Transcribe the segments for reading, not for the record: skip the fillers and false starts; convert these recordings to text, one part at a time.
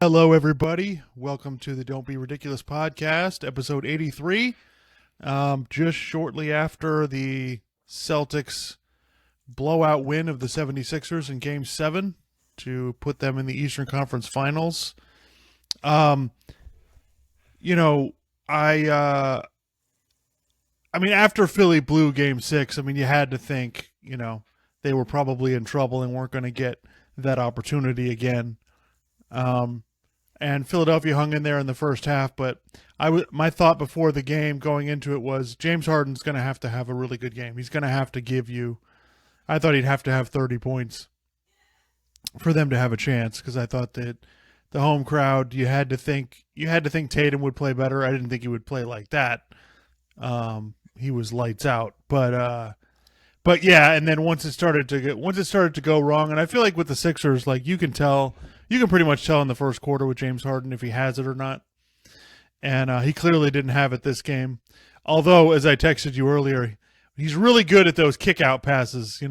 Hello, everybody. Welcome to the Don't Be Ridiculous podcast, episode 83. Just shortly after the Celtics blowout win of the 76ers in Game 7 to put them in the Eastern Conference Finals. Um, you know, I, uh, after Philly blew Game 6, you had to think, they were probably in trouble and weren't going to get that opportunity again. Um, and Philadelphia hung in there in the first half. But my thought before the game going into it was James Harden's going to have a really good game. He's going to have to give you. I thought he'd have to have 30 points for them to have a chance because I thought that the home crowd you had to think Tatum would play better. I didn't think he would play like that. He was lights out, but yeah, and then once it started to go wrong, and I feel like with the Sixers, like you can pretty much tell in the first quarter with James Harden if he has it or not, and he clearly didn't have it this game. Although, as I texted you earlier, he's really good at those kick out passes.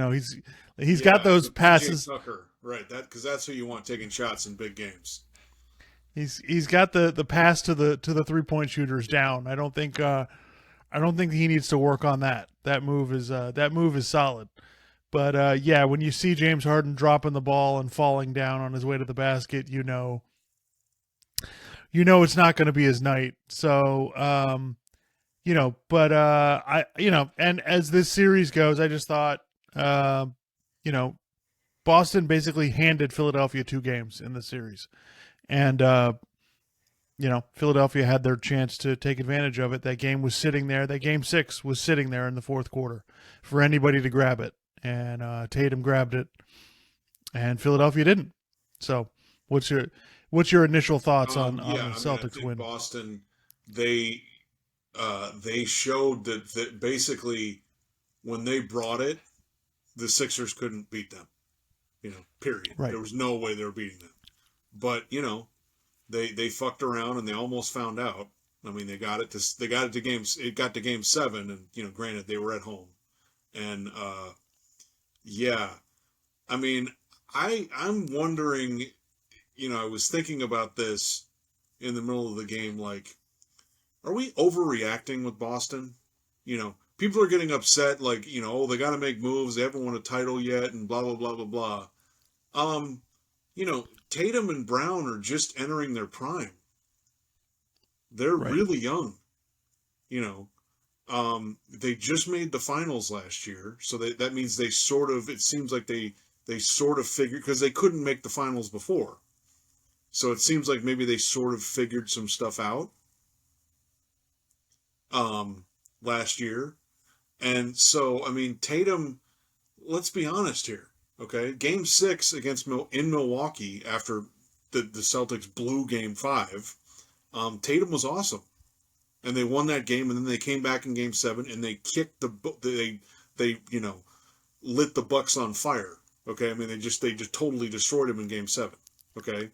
He's got those passes. Tucker, right? Because that's who you want taking shots in big games. He's got the pass to the 3-point shooters down. I don't think he needs to work on that. That move is solid. But yeah, when you see James Harden dropping the ball and falling down on his way to the basket, you know it's not going to be his night. So, and as this series goes, I just thought, Boston basically handed Philadelphia 2 games in the series, and Philadelphia had their chance to take advantage of it. That game was sitting there. That game 6 was sitting there in the fourth quarter for anybody to grab it. And Tatum grabbed it, and Philadelphia didn't. So, what's your initial thoughts on the Celtics win? Boston, they showed that basically when they brought it, the Sixers couldn't beat them. Period. Right. There was no way they were beating them. But they fucked around and they almost found out. They got it to game 7, and granted they were at home, and yeah, I'm wondering. I was thinking about this in the middle of the game. Like, are we overreacting with Boston? People are getting upset. Like, oh, they got to make moves. They haven't won a title yet, and blah blah blah blah blah. Tatum and Brown are just entering their prime. They're Right. really young. They just made the finals last year, so that means it seems like they sort of figured, because they couldn't make the finals before. So it seems like maybe they sort of figured some stuff out last year. And so, Tatum, let's be honest here. Okay, Game 6 in Milwaukee after the Celtics blew Game 5, Tatum was awesome, and they won that game. And then they came back in Game 7 and they kicked they lit the Bucks on fire. Okay, they just totally destroyed them in Game 7. Okay,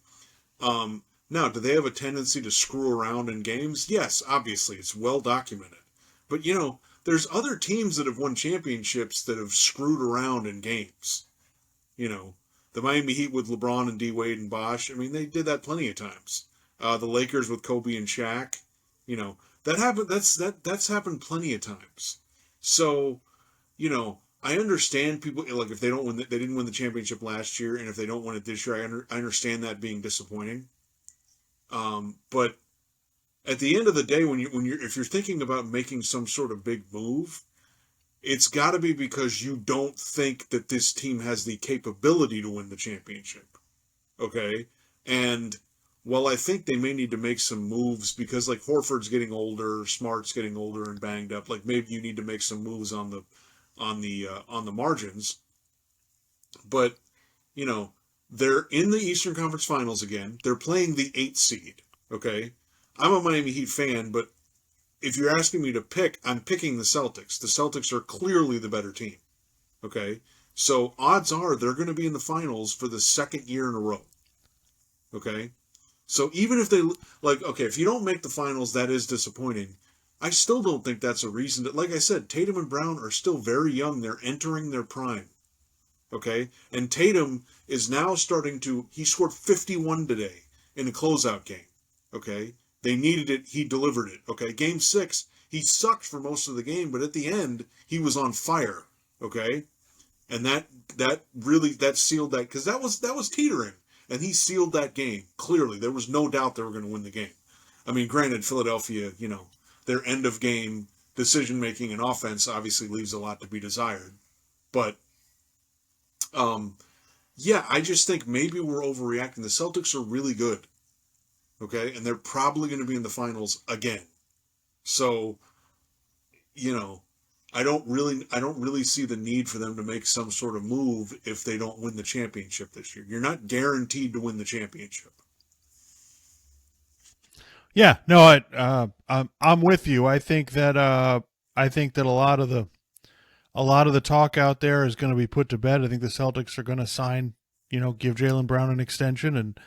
now do they have a tendency to screw around in games? Yes, obviously it's well documented. But there's other teams that have won championships that have screwed around in games. The Miami Heat with LeBron and D Wade and Bosh. They did that plenty of times. The Lakers with Kobe and Shaq. That happened. That's happened plenty of times. So, I understand people, like, if they don't win, they didn't win the championship last year, and if they don't win it this year, I understand that being disappointing. But at the end of the day, if you're thinking about making some sort of big move, it's got to be because you don't think that this team has the capability to win the championship. Okay? And while I think they may need to make some moves because, like, Horford's getting older, Smart's getting older and banged up, like, maybe you need to make some moves on the margins. But, they're in the Eastern Conference Finals again. They're playing the 8th seed. Okay? I'm a Miami Heat fan, but if you're asking me to pick, I'm picking the Celtics. The Celtics are clearly the better team. Okay? So odds are they're going to be in the finals for the second year in a row. Okay? So even if if you don't make the finals, that is disappointing. I still don't think that's a reason to, like I said, Tatum and Brown are still very young. They're entering their prime. Okay? And Tatum is now he scored 51 today. in a closeout game. Okay, they needed it. He delivered it. Okay, game 6, he sucked for most of the game, but at the end, he was on fire. Okay, and that really that sealed that because that was teetering, and he sealed that game clearly. There was no doubt they were going to win the game. I mean, granted, Philadelphia, their end of game decision making and offense obviously leaves a lot to be desired, but um, yeah, I just think maybe we're overreacting. The Celtics are really good, okay, and they're probably going to be in the finals again. So you know, I don't really see the need for them to make some sort of move if they don't win the championship this year. You're not guaranteed to win the championship. Yeah, no, I'm with you. I think that a lot of the talk out there is going to be put to bed. I think the Celtics are going to sign, give Jaylen Brown an extension, and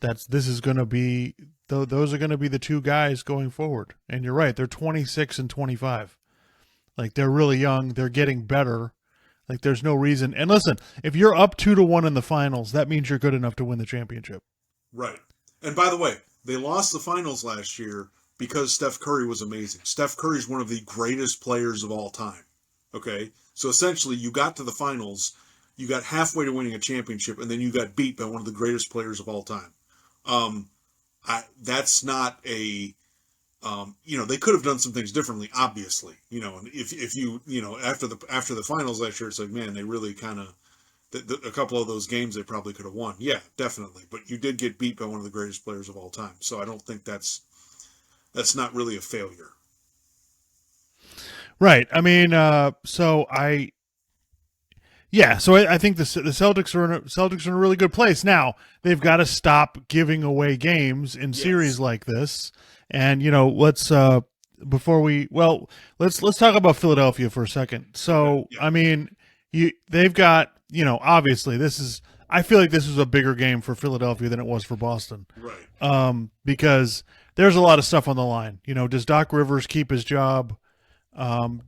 this is going to be those are going to be the two guys going forward. And you're right, they're 26 and 25. Like they're really young, they're getting better. Like there's no reason. And listen, if you're up 2-1 in the finals, that means you're good enough to win the championship. Right. And by the way, they lost the finals last year because Steph Curry was amazing. Steph Curry is one of the greatest players of all time. Okay? So essentially, you got to the finals, you got halfway to winning a championship, and then you got beat by one of the greatest players of all time. Um, that's not a they could have done some things differently, obviously. And if after the finals last year, it's like, man, they really kind of a couple of those games they probably could have won. Yeah, definitely. But you did get beat by one of the greatest players of all time, so I don't think that's not really a failure. Right. I mean, I think the Celtics are in a really good place now. They've got to stop giving away games in series Yes. like this, and let's let's talk about Philadelphia for a second. Okay. So Yeah. I mean, they've got obviously this is I feel like this is a bigger game for Philadelphia than it was for Boston, Right. because there's a lot of stuff on the line. Does Doc Rivers keep his job?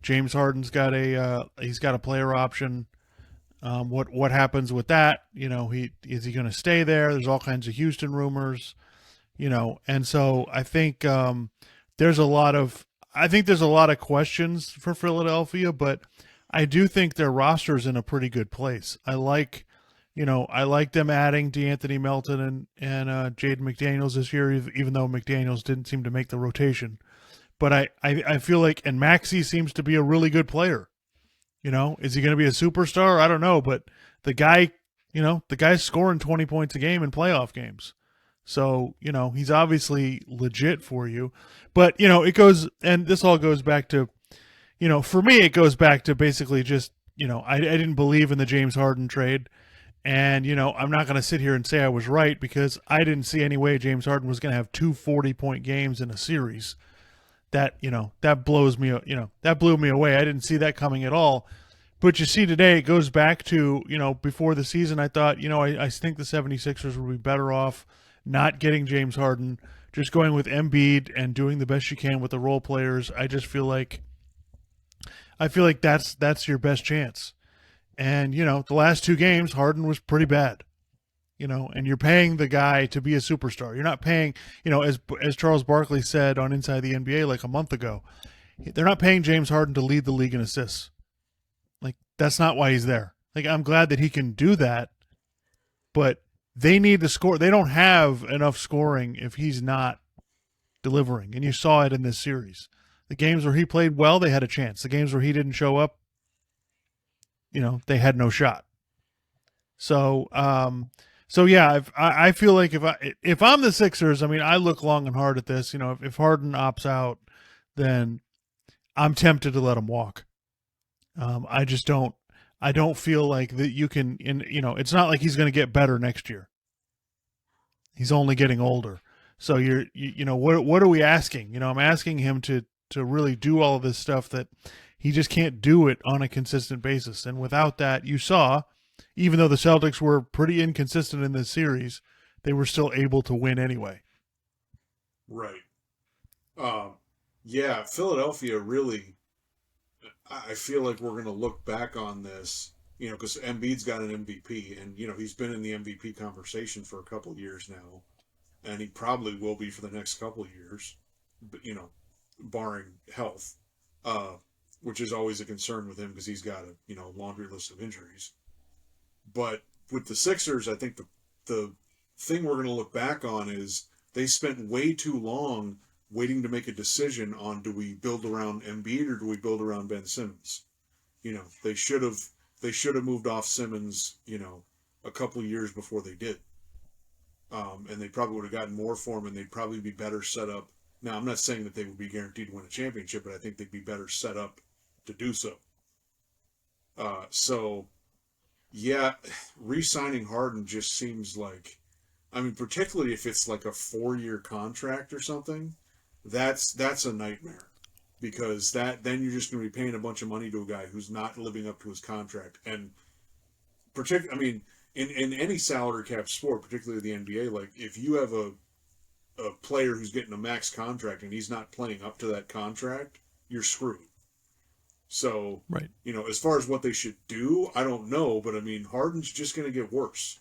James Harden's got he's got a player option. What happens with that? He is he going to stay there? There's all kinds of Houston rumors, and so I think there's a lot of questions for Philadelphia, but I do think their roster is in a pretty good place. I like them adding DeAnthony Melton and Jaden McDaniels this year, even though McDaniels didn't seem to make the rotation. But I feel like, and Maxey seems to be a really good player. Is he going to be a superstar? I don't know, but the guy, the guy's scoring 20 points a game in playoff games. So, he's obviously legit for you. But, and this all goes back to, for me, it goes back to basically just, I didn't believe in the James Harden trade. And, I'm not going to sit here and say I was right because I didn't see any way James Harden was going to have two 40-point games in a series. That blew me away. I didn't see that coming at all. But you see today, it goes back to, before the season, I thought, I think the 76ers would be better off not getting James Harden, just going with Embiid and doing the best you can with the role players. I feel like that's your best chance. And, the last two games, Harden was pretty bad. And you're paying the guy to be a superstar. You're not paying, as Charles Barkley said on Inside the NBA like a month ago, they're not paying James Harden to lead the league in assists. Like, that's not why he's there. Like, I'm glad that he can do that, but they need to score. They don't have enough scoring if he's not delivering. And you saw it in this series. The games where he played well, they had a chance. The games where he didn't show up, they had no shot. So, yeah, I feel like if I'm the Sixers, I mean, I look long and hard at this. If Harden opts out, then I'm tempted to let him walk. I just don't. I don't feel like that you can. It's not like he's going to get better next year. He's only getting older. So what are we asking? I'm asking him to really do all of this stuff that he just can't do it on a consistent basis. And without that, you saw, even though the Celtics were pretty inconsistent in this series, they were still able to win anyway. Right. Um, yeah, Philadelphia really. I feel like we're going to look back on this, because Embiid's got an MVP, and he's been in the MVP conversation for a couple of years now. and he probably will be for the next couple of years, but barring health, uh, which is always a concern with him because he's got a laundry list of injuries. But with the Sixers, I think the thing we're going to look back on is they spent way too long waiting to make a decision on, do we build around Embiid or do we build around Ben Simmons? They should have moved off Simmons, a couple of years before they did. And they probably would have gotten more for him, and they'd probably be better set up. Now, I'm not saying that they would be guaranteed to win a championship, but I think they'd be better set up to do so. So, yeah, re-signing Harden just seems like, I mean, particularly if it's like a 4-year contract or something, that's a nightmare, because then you're just going to be paying a bunch of money to a guy who's not living up to his contract. And I mean, in any salary cap sport, particularly the NBA, like if you have a player who's getting a max contract and he's not playing up to that contract, you're screwed. So, Right. As far as what they should do, I don't know, but I mean, Harden's just going to get worse.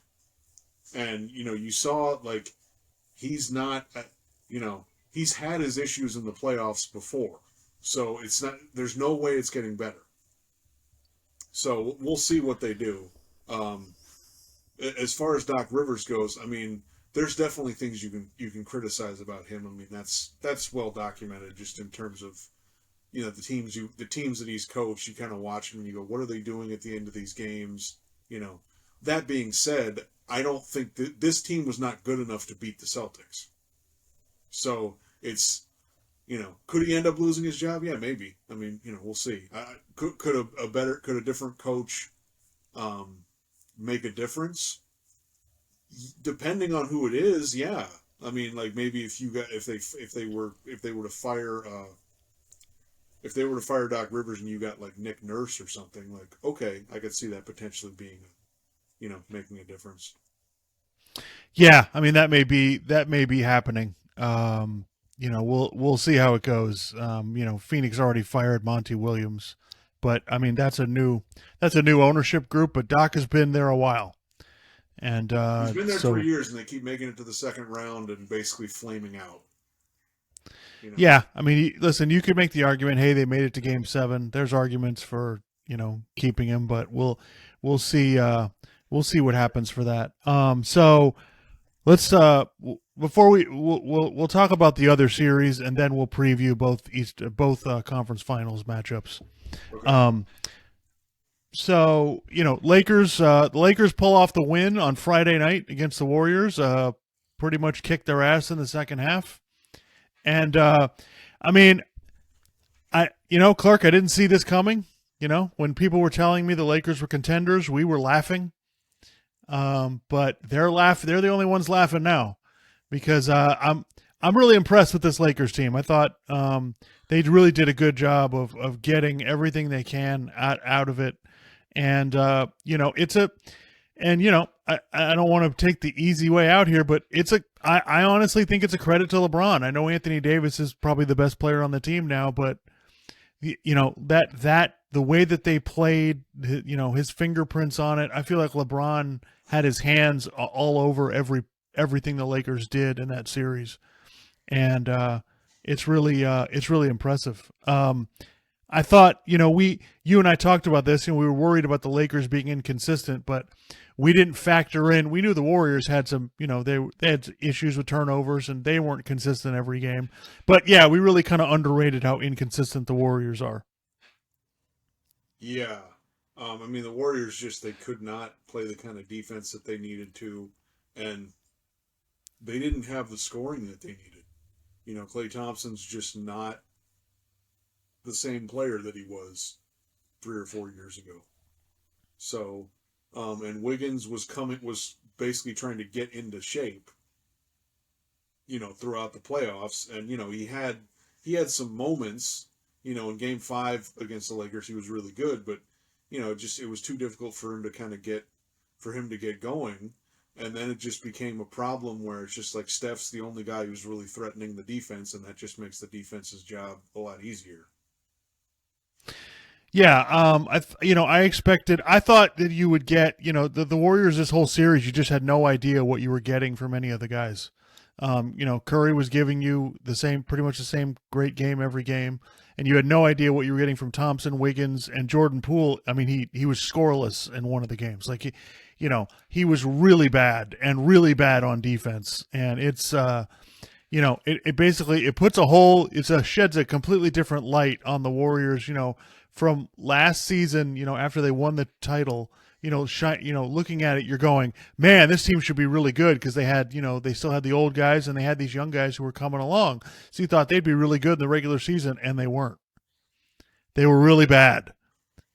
And, you saw, like, he's not, he's had his issues in the playoffs before. So there's no way it's getting better. So we'll see what they do. As far as Doc Rivers goes, I mean, there's definitely things you can criticize about him. I mean, that's well documented, just in terms of, the teams that he's coached. You kind of watch him and you go, what are they doing at the end of these games? That being said, I don't think that this team was not good enough to beat the Celtics. So it's, could he end up losing his job? Yeah, maybe. I mean, we'll see. Could a different coach make a difference? Depending on who it is, yeah. I mean, like, maybe if they were to fire Doc Rivers and you got like Nick Nurse or something, like, okay, I could see that potentially being, making a difference. Yeah, I mean that may be happening. We'll see how it goes. Phoenix already fired Monty Williams, but I mean that's a new ownership group. But Doc has been there a while, and he's been there 3 years, and they keep making it to the second round and basically flaming out. Yeah, I mean, listen, you could make the argument, hey, they made it to Game 7. There's arguments for keeping him, but we'll see. We'll see what happens for that. So let's before we'll talk about the other series, and then we'll preview both conference finals matchups. Okay. So Lakers, the Lakers pull off the win on Friday night against the Warriors. Pretty much kicked their ass in the second half. And, I mean, Clark, I didn't see this coming. When people were telling me the Lakers were contenders, we were laughing. But they're the only ones laughing now, because I'm really impressed with this Lakers team. I thought they really did a good job of getting everything they can out of it. And, I don't want to take the easy way out here, but I honestly think it's a credit to LeBron. I know Anthony Davis is probably the best player on the team now, but that the way that they played, his fingerprints on it, I feel like LeBron had his hands all over everything the Lakers did in that series. And it's really impressive. I thought, you and I talked about this, and we were worried about the Lakers being inconsistent, but we didn't factor in. We knew the Warriors had some, they had issues with turnovers, and they weren't consistent every game. But yeah, we really kind of underrated how inconsistent the Warriors are. Yeah. I mean, the Warriors they could not play the kind of defense that they needed to, and they didn't have the scoring that they needed. Klay Thompson's just not the same player that he was 3 or 4 years ago. So, and Wiggins was basically trying to get into shape, throughout the playoffs. And, he had some moments, in Game 5 against the Lakers, he was really good, but, it was too difficult for him to get going. And then it just became a problem where it's just like Steph's the only guy who's really threatening the defense, and that just makes the defense's job a lot easier. Yeah, I thought that you would get, the Warriors this whole series, you just had no idea what you were getting from any of the guys. Curry was giving you pretty much the same great game every game, and you had no idea what you were getting from Thompson, Wiggins, and Jordan Poole. I mean, he was scoreless in one of the games. Like he was really bad and really bad on defense, and it's it basically it puts sheds a completely different light on the Warriors. From last season, after they won the title, looking at it, you're going, man, this team should be really good because they still had the old guys and they had these young guys who were coming along. So you thought they'd be really good in the regular season, and they weren't. They were really bad,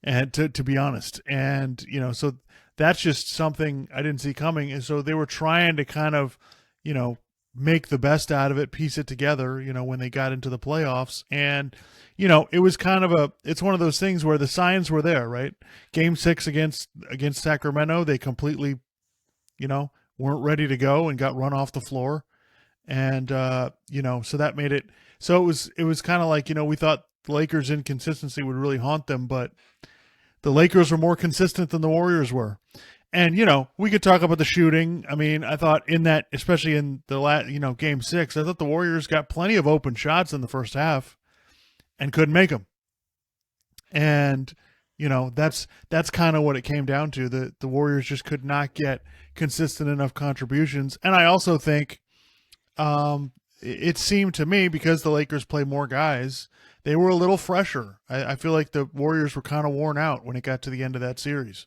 and to be honest, and so that's just something I didn't see coming. And so they were trying to kind of, make the best out of it, piece it together, when they got into the playoffs. And, it was it's one of those things where the signs were there, right? Game 6 against Sacramento, they completely, weren't ready to go and got run off the floor. And, so that made it, so it was kind of like, we thought the Lakers' inconsistency would really haunt them, but the Lakers were more consistent than the Warriors were. And, we could talk about the shooting. I mean, I thought in that, especially in the game 6, I thought the Warriors got plenty of open shots in the first half and couldn't make them. And, that's kind of what it came down to. The Warriors just could not get consistent enough contributions. And I also think it seemed to me, because the Lakers play more guys, they were a little fresher. I feel like the Warriors were kind of worn out when it got to the end of that series.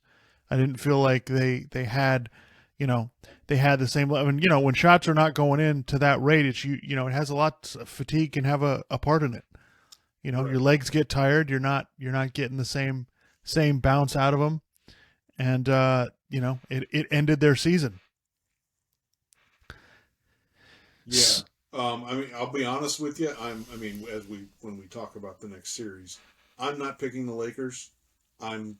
I didn't feel like they had, they had the same level. And, when shots are not going in to that rate, it's, it has a lot of fatigue can have a part in it. Right. Your legs get tired. You're not getting the same bounce out of them. And, it ended their season. Yeah. I'll be honest with you. When we talk about the next series, I'm not picking the Lakers. I'm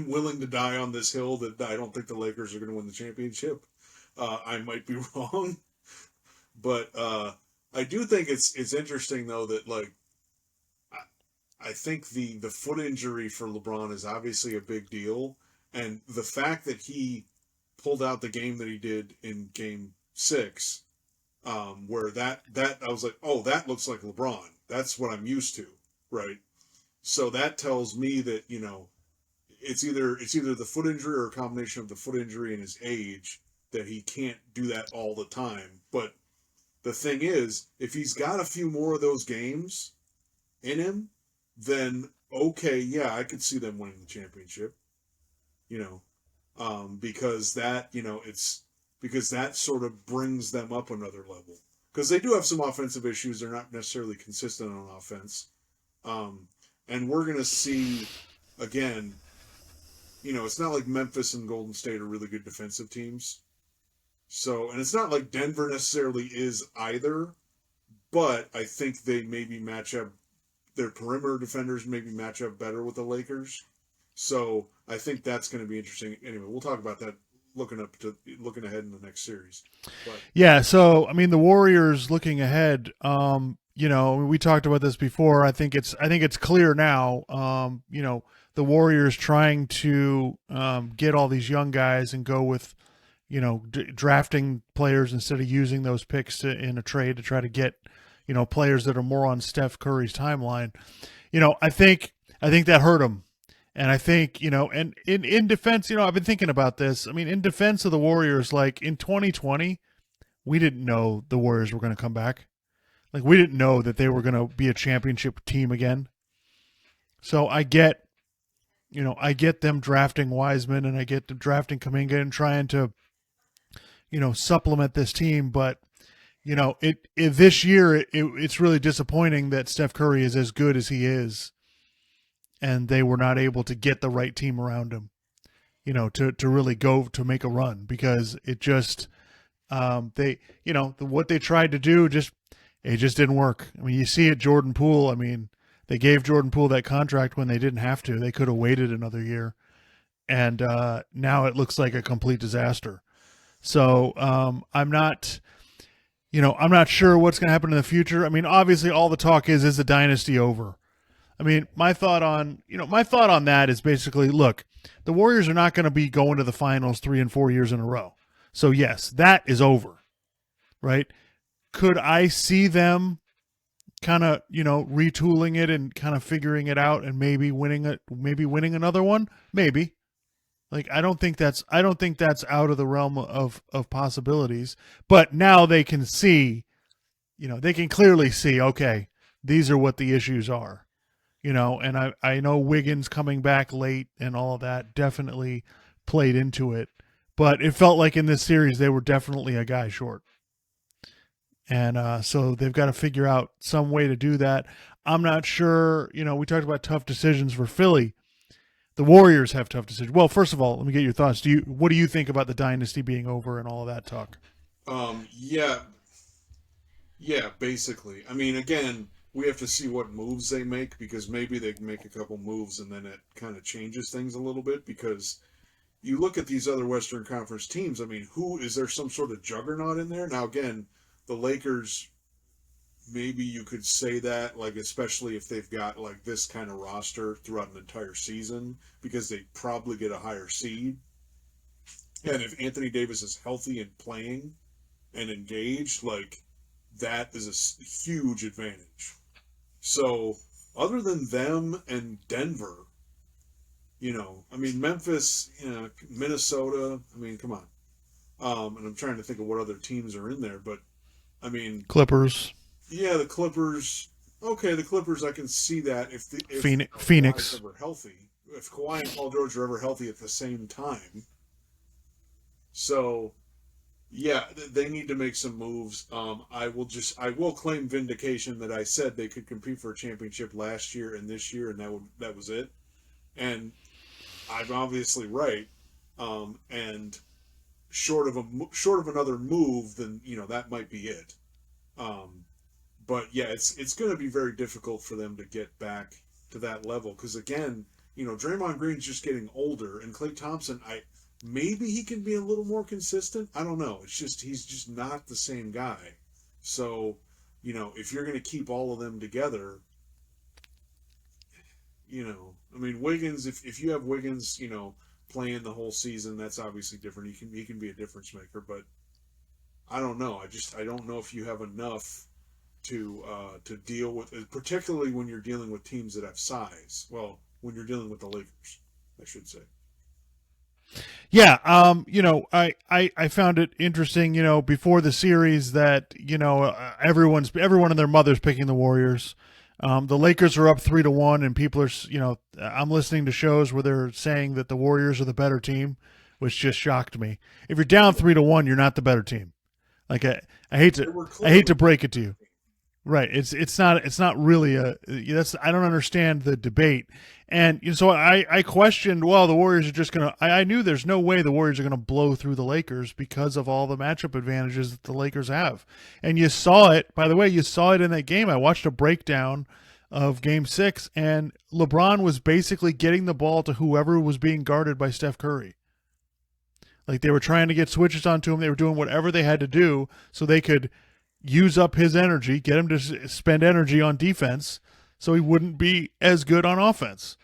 willing to die on this hill that I don't think the Lakers are going to win the championship. I might be wrong, but I do think it's interesting though that I think the foot injury for LeBron is obviously a big deal, and the fact that he pulled out the game that he did in Game 6, where that I was like, oh, that looks like LeBron. That's what I'm used to, right? So that tells me that it's either the foot injury or a combination of the foot injury and his age that he can't do that all the time. But the thing is, if he's got a few more of those games in him, then okay, yeah, I could see them winning the championship. Because that sort of brings them up another level. Because they do have some offensive issues; they're not necessarily consistent on offense. And we're gonna see again. It's not like Memphis and Golden State are really good defensive teams. So, and it's not like Denver necessarily is either, but I think they maybe match up, their perimeter defenders maybe match up better with the Lakers. So I think that's going to be interesting. Anyway, we'll talk about that looking ahead in the next series. But, yeah. So, the Warriors looking ahead, we talked about this before. I think it's clear now, the Warriors trying to get all these young guys and go with, drafting players instead of using those picks in a trade to try to get, players that are more on Steph Curry's timeline. I think that hurt him. And I think, and in defense, I've been thinking about this. In defense of the Warriors, like in 2020, we didn't know the Warriors were going to come back. Like we didn't know that they were going to be a championship team again. So I get them drafting Wiseman and I get them drafting Kuminga and trying to, supplement this team. But, this year, it's really disappointing that Steph Curry is as good as he is. And they were not able to get the right team around him, to really go to make a run because it just, what they tried to do it just didn't work. You see it, Jordan Poole. They gave Jordan Poole that contract when they didn't have to. They could have waited another year. And now it looks like a complete disaster. So I'm not sure what's going to happen in the future. Obviously all the talk is the dynasty over? My thought on that is basically, look, the Warriors are not going to be going to the finals 3 and 4 years in a row. So yes, that is over, right? Could I see them kind of, retooling it and kind of figuring it out and maybe winning another one? Maybe. Like I don't think that's out of the realm of possibilities. But now they can see, they can clearly see, okay, these are what the issues are. And I know Wiggins coming back late and all of that definitely played into it. But it felt like in this series they were definitely a guy short. And so they've got to figure out some way to do that. I'm not sure. We talked about tough decisions for Philly. The Warriors have tough decisions. Well, first of all, let me get your thoughts. What do you think about the dynasty being over and all of that talk? Yeah, yeah, basically. I mean, again, we have to see what moves they make because maybe they can make a couple moves and then it kind of changes things a little bit because you look at these other Western Conference teams. I mean, who is there some sort of juggernaut in there? Now, again, the Lakers, maybe you could say that, like, especially if they've got, like, this kind of roster throughout an entire season because they probably get a higher seed. And if Anthony Davis is healthy and playing and engaged, like, that is a huge advantage. So, other than them and Denver, I mean, Memphis, Minnesota, I mean, come on. And I'm trying to think of what other teams are in there, but, I mean, Clippers, yeah, the Clippers. Okay, the Clippers, I can see that if Phoenix. Kawhi's ever healthy, if Kawhi and Paul George are ever healthy at the same time. So, yeah, they need to make some moves. I will claim vindication that I said they could compete for a championship last year and this year, and that was it. And I'm obviously right. And short of another move, then that might be it. But yeah, it's going to be very difficult for them to get back to that level because again, Draymond Green's just getting older, and Klay Thompson, maybe he can be a little more consistent. I don't know. It's just he's just not the same guy. So, if you're going to keep all of them together, I mean, Wiggins. If you have Wiggins, playing the whole season, that's obviously different. He can be a difference maker, but I don't know. I don't know if you have enough to deal with, particularly when you're dealing with teams that have size. Well, when you're dealing with the Lakers, I should say. Yeah, I found it interesting, before the series that everyone and their mother's picking the Warriors. The Lakers are up 3-1, and people are, I'm listening to shows where they're saying that the Warriors are the better team, which just shocked me. If you're down 3-1, you're not the better team. Like I hate to break it to you. Right. It's not really I don't understand the debate. And so I questioned, well, the Warriors are just going to, I knew there's no way the Warriors are going to blow through the Lakers because of all the matchup advantages that the Lakers have. And you saw it, by the way, you saw it in that game. I watched a breakdown of game 6, and LeBron was basically getting the ball to whoever was being guarded by Steph Curry. Like they were trying to get switches onto him. They were doing whatever they had to do so they could use up his energy, get him to spend energy on defense so he wouldn't be as good on offense.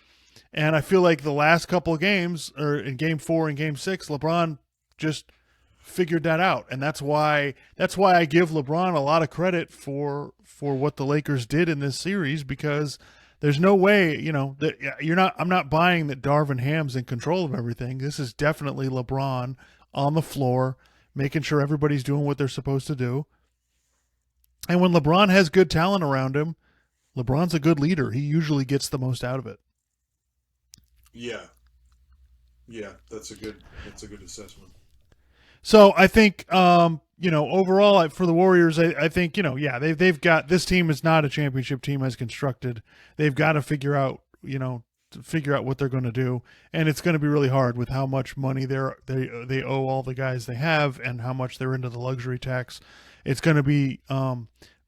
And I feel like the last couple of games, or in game 4 and game 6, LeBron just figured that out. And that's why I give LeBron a lot of credit for what the Lakers did in this series, because there's no way, that I'm not buying that Darvin Ham's in control of everything. This is definitely LeBron on the floor, making sure everybody's doing what they're supposed to do. And when LeBron has good talent around him, LeBron's a good leader. He usually gets the most out of it. Yeah. Yeah, that's a good assessment. So I think, overall for the Warriors, I think, they've got, this team is not a championship team as constructed. They've got to figure out what they're going to do, and it's going to be really hard with how much money they owe all the guys they have and how much they're into the luxury tax. It's going to be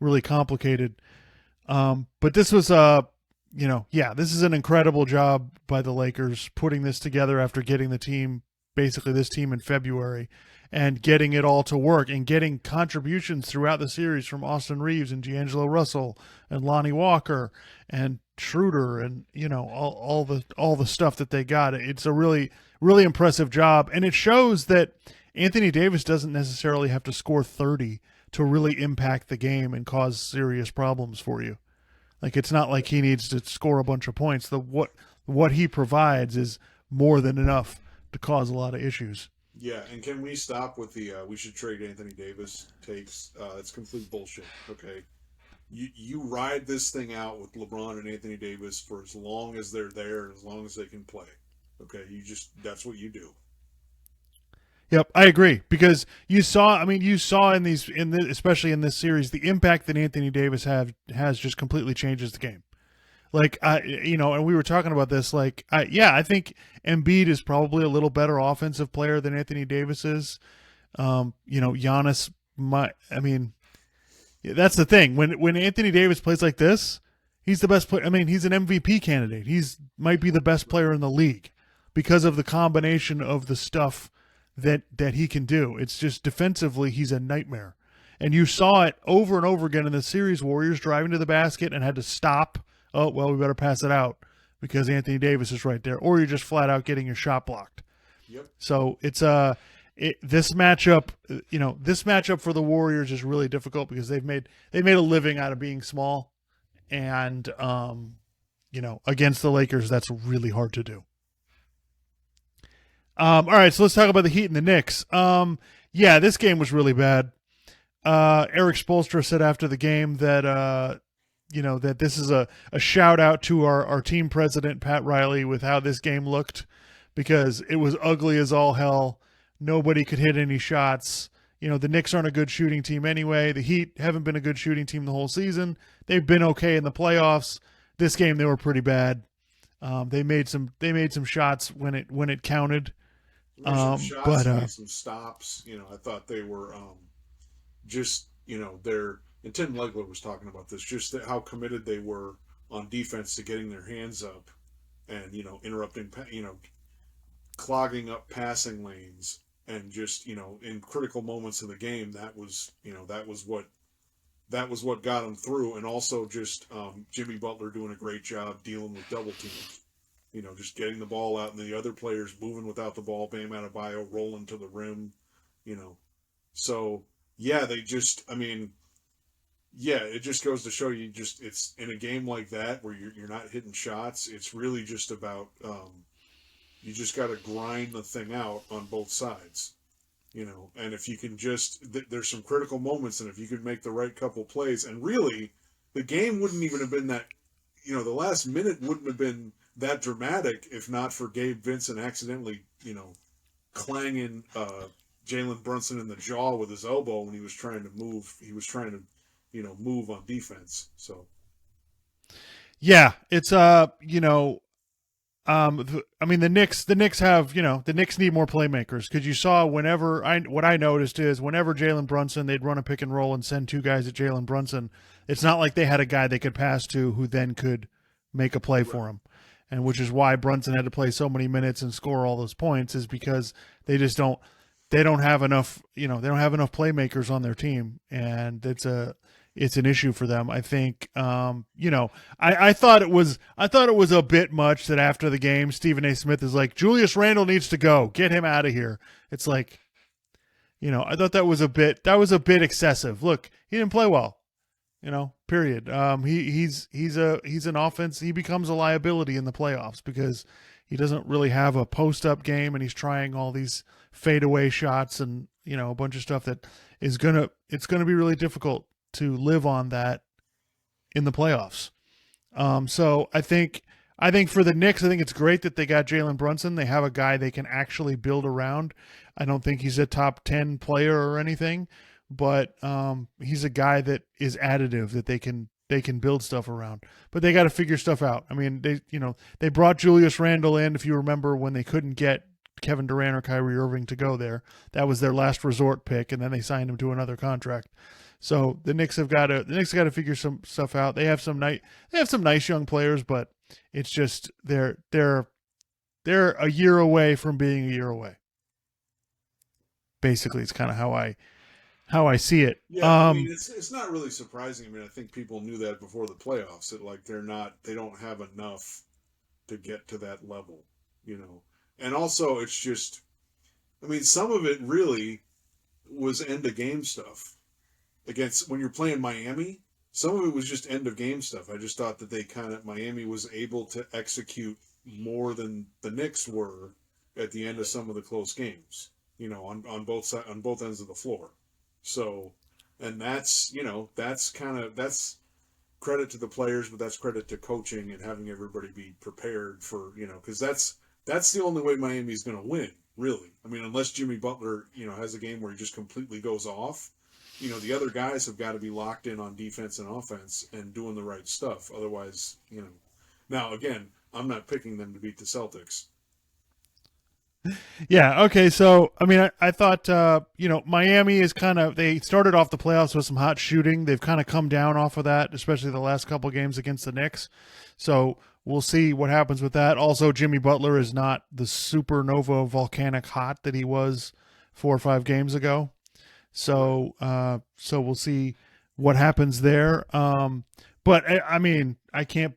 really complicated. But this was this is an incredible job by the Lakers putting this together after getting this team in February and getting it all to work and getting contributions throughout the series from Austin Reeves and D'Angelo Russell and Lonnie Walker and Schroeder and all the stuff that they got. It's a really, really impressive job, and it shows that Anthony Davis doesn't necessarily have to score 30 to really impact the game and cause serious problems for you. Like it's not like he needs to score a bunch of points. The what he provides is more than enough to cause a lot of issues. Yeah, and can we stop with the we should trade Anthony Davis takes? It's complete bullshit. Okay, you ride this thing out with LeBron and Anthony Davis for as long as they're there and as long as they can play. Okay, you just that's what you do. Yep, I agree because you saw. I mean, you saw in these especially in this series, the impact that Anthony Davis has just completely changes the game. Like and we were talking about this. Like, I think Embiid is probably a little better offensive player than Anthony Davis is. Giannis. I mean, that's the thing. When Anthony Davis plays like this, he's the best player. I mean, he's an MVP candidate. He's might be the best player in the league because of the combination of the stuff that he can do. It's just defensively, he's a nightmare. And you saw it over and over again in the series. Warriors driving to the basket and had to stop. Oh, well, we better pass it out because Anthony Davis is right there. Or you're just flat out getting your shot blocked. Yep. So it's this matchup, this matchup for the Warriors is really difficult because they've made a living out of being small. And against the Lakers, that's really hard to do. All right, so let's talk about the Heat and the Knicks. This game was really bad. Eric Spoelstra said after the game that that this is a shout out to our team president Pat Riley with how this game looked because it was ugly as all hell. Nobody could hit any shots. The Knicks aren't a good shooting team anyway. The Heat haven't been a good shooting team the whole season. They've been okay in the playoffs. This game they were pretty bad. They made some shots when it counted. Some shots, made some stops. I thought they were just their and Tim Legler was talking about this, just how committed they were on defense to getting their hands up and interrupting, clogging up passing lanes and just in critical moments of the game that was what got them through, and also just Jimmy Butler doing a great job dealing with double teams. Just getting the ball out and the other players moving without the ball, Bam Adebayo rolling to the rim, So, they just, it just goes to show you it's in a game like that where you're not hitting shots. It's really just about, you just got to grind the thing out on both sides, and if you can there's some critical moments, and if you could make the right couple plays, and really the game wouldn't even have been that, the last minute wouldn't have been that dramatic if not for Gabe Vincent accidentally, clanging Jalen Brunson in the jaw with his elbow when he was trying to move. He was trying to, move on defense. So, yeah, it's the Knicks have, the Knicks need more playmakers because you saw what I noticed is whenever Jalen Brunson, they'd run a pick and roll and send two guys at Jalen Brunson. It's not like they had a guy they could pass to who then could make a play for him. And which is why Brunson had to play so many minutes and score all those points is because they just don't have enough, they don't have enough playmakers on their team. And it's an issue for them. I think, I thought it was a bit much that after the game, Stephen A. Smith is like, Julius Randle needs to go, get him out of here. It's like, I thought that was a bit excessive. Look, he didn't play well. Period. He's an offense. He becomes a liability in the playoffs because he doesn't really have a post up game and he's trying all these fadeaway shots and, a bunch of stuff that it's going to be really difficult to live on that in the playoffs. So I think for the Knicks, I think it's great that they got Jalen Brunson. They have a guy they can actually build around. I don't think he's a top 10 player or anything, but he's a guy that is additive that they can build stuff around. But they got to figure stuff out. I mean, they brought Julius Randle in, if you remember, when they couldn't get Kevin Durant or Kyrie Irving to go there. That was their last resort pick, and then they signed him to another contract. So the Knicks got to figure some stuff out. They have some nice young players, but it's just they're a year away from being a year away. Basically, it's kind of how I see it. Yeah, it's not really surprising. I think people knew that before the playoffs. That they don't have enough to get to that level, And also, it's just, some of it really was end of game stuff. against when you're playing Miami. Some of it was just end of game stuff. I just thought that Miami was able to execute more than the Knicks were at the end of some of the close games. On both ends of the floor. So, and that's credit to the players, but that's credit to coaching and having everybody be prepared for because that's the only way Miami's going to win, really. I mean, unless Jimmy Butler has a game where he just completely goes off. The other guys have got to be locked in on defense and offense and doing the right stuff. Otherwise, Now, again, I'm not picking them to beat the Celtics. Yeah. Okay. So, I mean, I thought, Miami is they started off the playoffs with some hot shooting. They've kind of come down off of that, especially the last couple games against the Knicks. So we'll see what happens with that. Also, Jimmy Butler is not the supernova volcanic hot that he was 4 or 5 games ago. So we'll see what happens there. But I mean, I can't.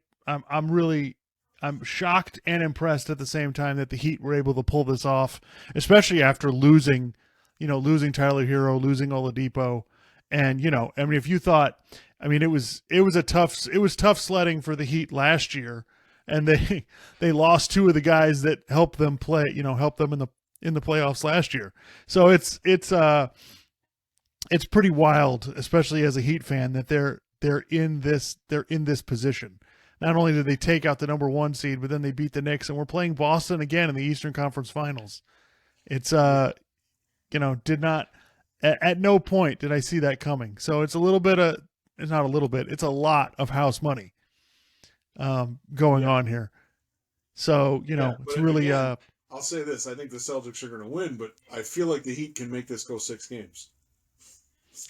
I'm shocked and impressed at the same time that the Heat were able to pull this off, especially after losing Tyler Hero, losing Oladipo, and I mean, if you thought, I mean, it was tough sledding for the Heat last year, and they lost 2 of the guys that helped them play, helped them in the playoffs last year. So it's pretty wild, especially as a Heat fan, that they're in this position. Not only did they take out the number 1 seed, but then they beat the Knicks, and we're playing Boston again in the Eastern Conference Finals. It's did not at no point did I see that coming. So it's it's not a little bit, it's a lot of house money going on here. So it's really. Again, I'll say this: I think the Celtics are going to win, but I feel like the Heat can make this go 6 games.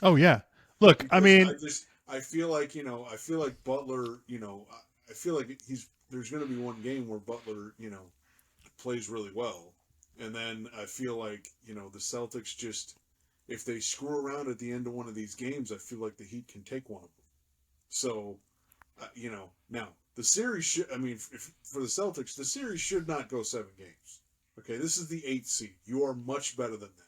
Oh yeah, look, because I mean, I feel like Butler, I feel like there's going to be one game where Butler, plays really well, and then I feel like the Celtics just, if they screw around at the end of one of these games, I feel like the Heat can take one of them. So, now the series should, I mean, for the Celtics, the series should not go 7 games. Okay, this is the 8th seed. You are much better than them.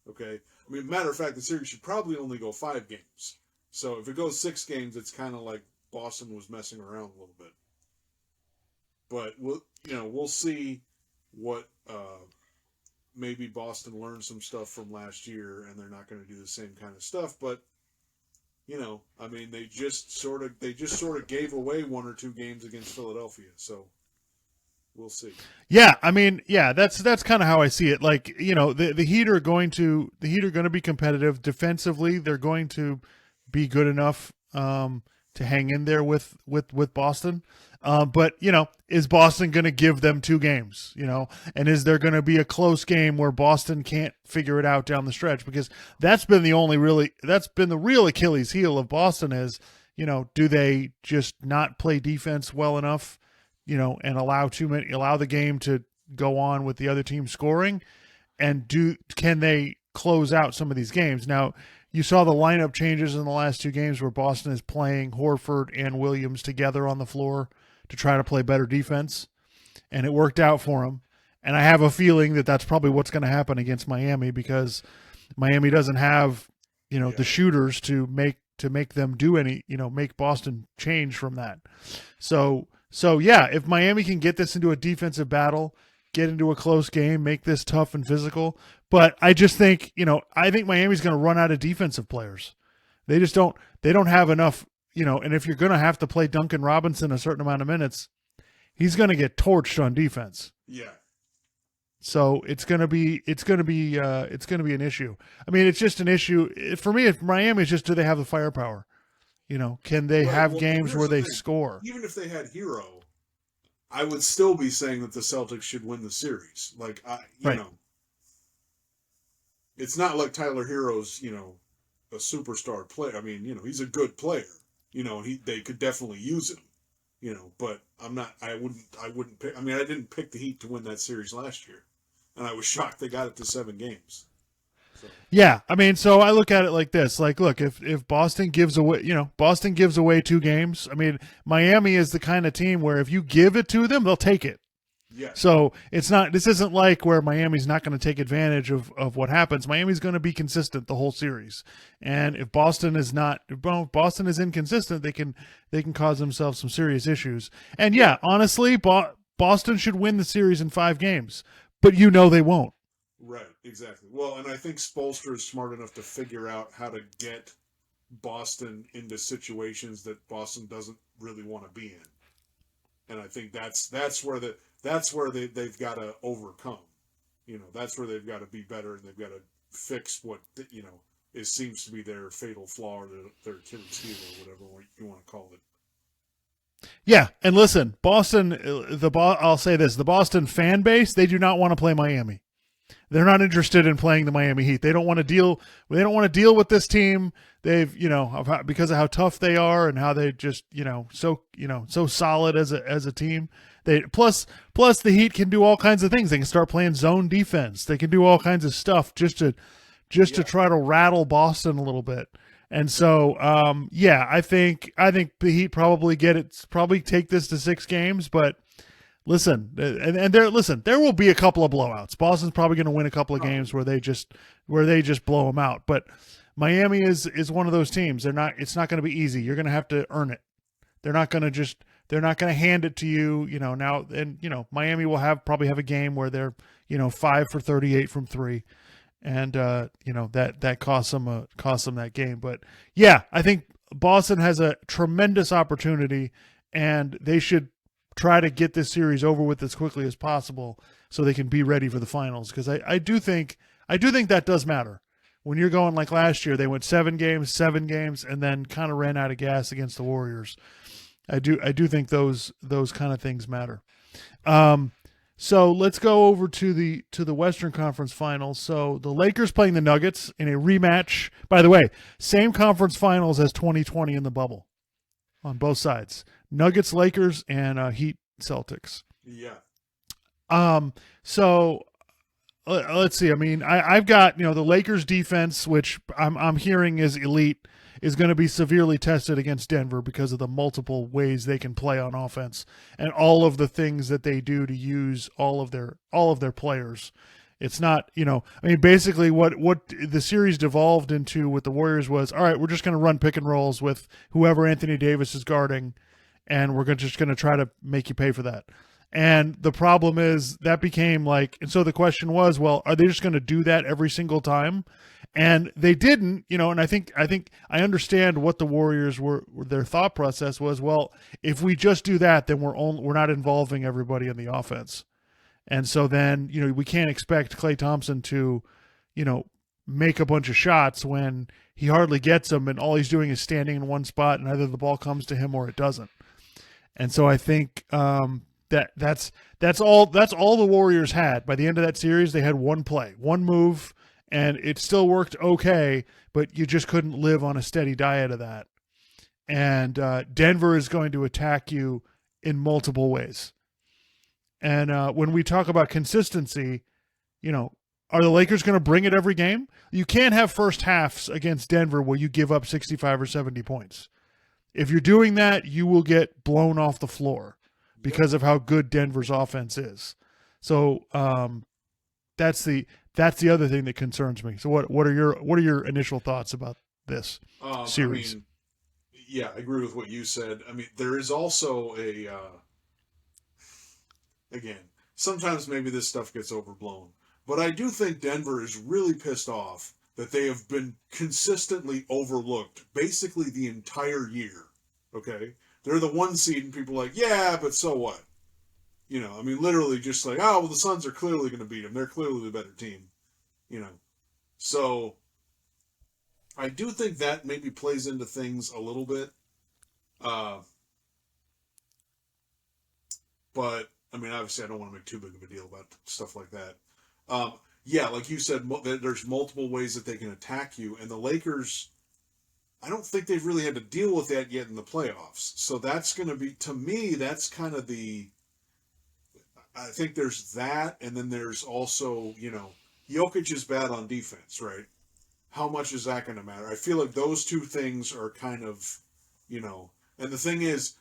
Okay, I mean, matter of fact, the series should probably only go 5 games. So if it goes 6 games, it's kind of like Boston was messing around a little bit. But we'll see what maybe Boston learned some stuff from last year, and they're not going to do the same kind of stuff. But I mean, they just sort of gave away 1 or 2 games against Philadelphia. So we'll see. Yeah, I mean, yeah, that's kind of how I see it. Like, the Heat are going to be competitive defensively. They're going to be good enough to hang in there with Boston. But is Boston going to give them 2 games? And is there going to be a close game where Boston can't figure it out down the stretch? Because that's been the real Achilles heel of Boston is, do they just not play defense well enough? And allow the game to go on with the other team scoring, and can they close out some of these games? Now, you saw the lineup changes in the last 2 games where Boston is playing Horford and Williams together on the floor to try to play better defense, and it worked out for them. And I have a feeling that that's probably what's going to happen against Miami, because Miami doesn't have the shooters to make them do any make Boston change from that. So yeah, if Miami can get this into a defensive battle, get into a close game, make this tough and physical, but I just think, I think Miami's going to run out of defensive players. They don't have enough, and if you're going to have to play Duncan Robinson a certain amount of minutes, he's going to get torched on defense. Yeah. So it's going to be an issue. I mean, it's just an issue for me. If Miami is just, do they have the firepower? Can they have games where they score? Even if they had Hero, I would still be saying that the Celtics should win the series. Like, it's not like Tyler Hero's, a superstar player. I mean, he's a good player. They could definitely use him. But I wouldn't pick. I mean, I didn't pick the Heat to win that series last year, and I was shocked they got it to 7 games. So. Yeah, I mean, so I look at it like this. Like, look, if Boston gives away, Boston gives away 2 games. I mean, Miami is the kind of team where if you give it to them, they'll take it. Yes. So this isn't like where Miami's not going to take advantage of what happens. Miami's going to be consistent the whole series. And if Boston is not, if Boston is inconsistent, they can cause themselves some serious issues. And yeah, honestly, Boston should win the series in 5 games, but they won't. Right, exactly. Well, and I think Spolstra is smart enough to figure out how to get Boston into situations that Boston doesn't really want to be in. And I think they've got to overcome. That's where they've got to be better, and they've got to fix what seems to be their fatal flaw or their Achilles heel or whatever you want to call it. Yeah, and listen, Boston. I'll say this: the Boston fan base, they do not want to play Miami. They're not interested in playing the Miami Heat. They don't want to deal. They don't want to deal with this team. They've because of how tough they are and how they just so solid as a team. They plus the Heat can do all kinds of things. They can start playing zone defense. They can do all kinds of stuff just to try to rattle Boston a little bit. And so I think the Heat probably take this to 6 games, but. Listen, there will be a couple of blowouts. Boston's probably going to win a couple of games where they just blow them out. But Miami is one of those teams. It's not going to be easy. You're going to have to earn it. They're not going to hand it to you, now. And Miami will probably have a game where they're 5 for 38 from 3, and that costs them that game. But yeah, I think Boston has a tremendous opportunity, and they should try to get this series over with as quickly as possible so they can be ready for the finals. Because I do think that does matter. When you're going like last year, they went 7 games, and then kind of ran out of gas against the Warriors. I do think those kind of things matter. So let's go over to the Western Conference Finals. So the Lakers playing the Nuggets in a rematch. By the way, same conference finals as 2020 in the bubble on both sides. Nuggets, Lakers, and Heat, Celtics. Yeah. So let's see. I mean, I've got the Lakers defense, which I'm hearing is elite, is going to be severely tested against Denver because of the multiple ways they can play on offense and all of the things that they do to use all of their players. It's not, basically what the series devolved into with the Warriors was, all right, we're just going to run pick and rolls with whoever Anthony Davis is guarding, and we're just going to try to make you pay for that. And the problem is that became and so the question was, well, are they just going to do that every single time? And they didn't, and I think I understand what the Warriors their thought process was, well, if we just do that, then we're not involving everybody in the offense. And so then, we can't expect Klay Thompson to, make a bunch of shots when he hardly gets them and all he's doing is standing in one spot and either the ball comes to him or it doesn't. And so I think that's all the Warriors had. By the end of that series, they had one play, one move, and it still worked okay, but you just couldn't live on a steady diet of that. And Denver is going to attack you in multiple ways. And when we talk about consistency, are the Lakers going to bring it every game? You can't have first halves against Denver where you give up 65 or 70 points. If you're doing that, you will get blown off the floor because of how good Denver's offense is. So that's the other thing that concerns me. So what are your initial thoughts about this series? I agree with what you said. I mean, there is also again, sometimes maybe this stuff gets overblown, but I do think Denver is really pissed off that they have been consistently overlooked basically the entire year. Okay? They're the 1 seed and people are like, yeah, but so what? Literally just like, oh, well, the Suns are clearly going to beat them. They're clearly the better team. So I do think that maybe plays into things a little bit. But, obviously I don't want to make too big of a deal about stuff like that. Like you said, there's multiple ways that they can attack you. And the Lakers, I don't think they've really had to deal with that yet in the playoffs. So that's going to be, to me, that's kind of I think there's that. And then there's also, Jokic is bad on defense, right? How much is that going to matter? I feel like those two things are kind of, and the thing is,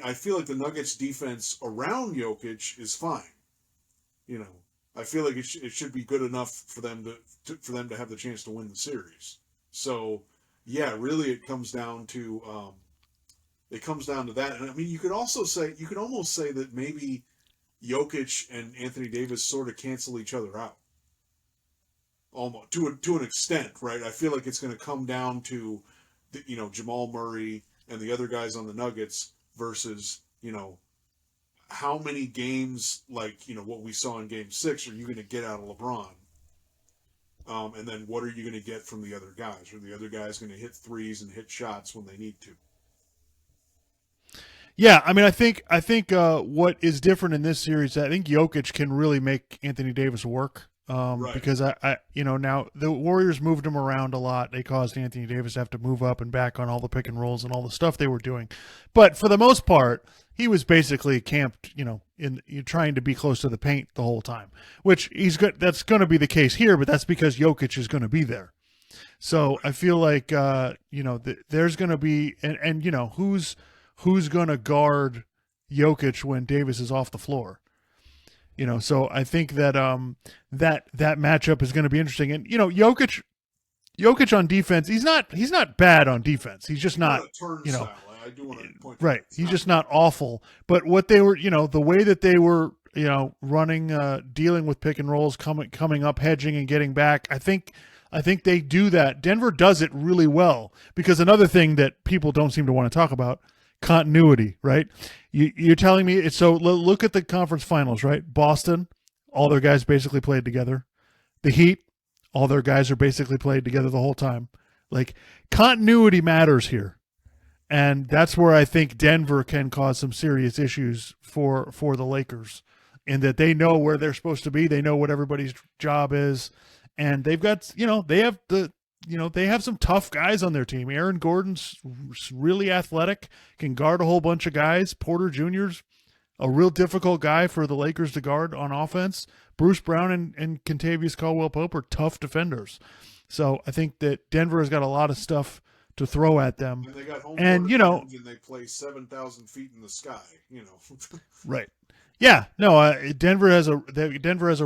I feel like the Nuggets defense around Jokic is fine. you know, I feel like it should be good enough for them for them to have the chance to win the series. So yeah, really, it comes down to that. And I mean, you could almost say that maybe Jokic and Anthony Davis sort of cancel each other out, almost to an extent, right? I feel like it's going to come down to, Jamal Murray and the other guys on the Nuggets versus how many games like what we saw in Game 6 are you going to get out of LeBron, and then what are you going to get from the other guys? Are the other guys going to hit threes and hit shots when they need to? Yeah, I mean, I think what is different in this series, I think Jokic can really make Anthony Davis work. Right. Because now the Warriors moved him around a lot. They caused Anthony Davis to have to move up and back on all the pick and rolls and all the stuff they were doing. But for the most part, he was basically camped, in trying to be close to the paint the whole time, which he's good. That's going to be the case here, but that's because Jokic is going to be there. So I feel like, there's going to be, and who's going to guard Jokic when Davis is off the floor? So I think that that matchup is going to be interesting. And Jokic on defense, he's not bad on defense. He's just not, a turnstile. I do want to point right. He's just not awful. But what they were, the way that they were, running, dealing with pick and rolls, coming up, hedging and getting back, I think they do that. Denver does it really well, because another thing that people don't seem to want to talk about, continuity, right? You're telling me it's so. Look at the conference finals, right? Boston, all their guys basically played together. The Heat, all their guys are basically played together the whole time. Like, continuity matters here, and that's where I think Denver can cause some serious issues for the Lakers, in that they know where they're supposed to be. They know what everybody's job is, and they've got they have some tough guys on their team. Aaron Gordon's really athletic, can guard a whole bunch of guys. Porter Jr.'s a real difficult guy for the Lakers to guard on offense. Bruce Brown and Kentavious Caldwell-Pope are tough defenders. So I think that Denver has got a lot of stuff to throw at them. And they got home and and they play 7,000 feet in the sky. Right. Yeah, no. Denver has a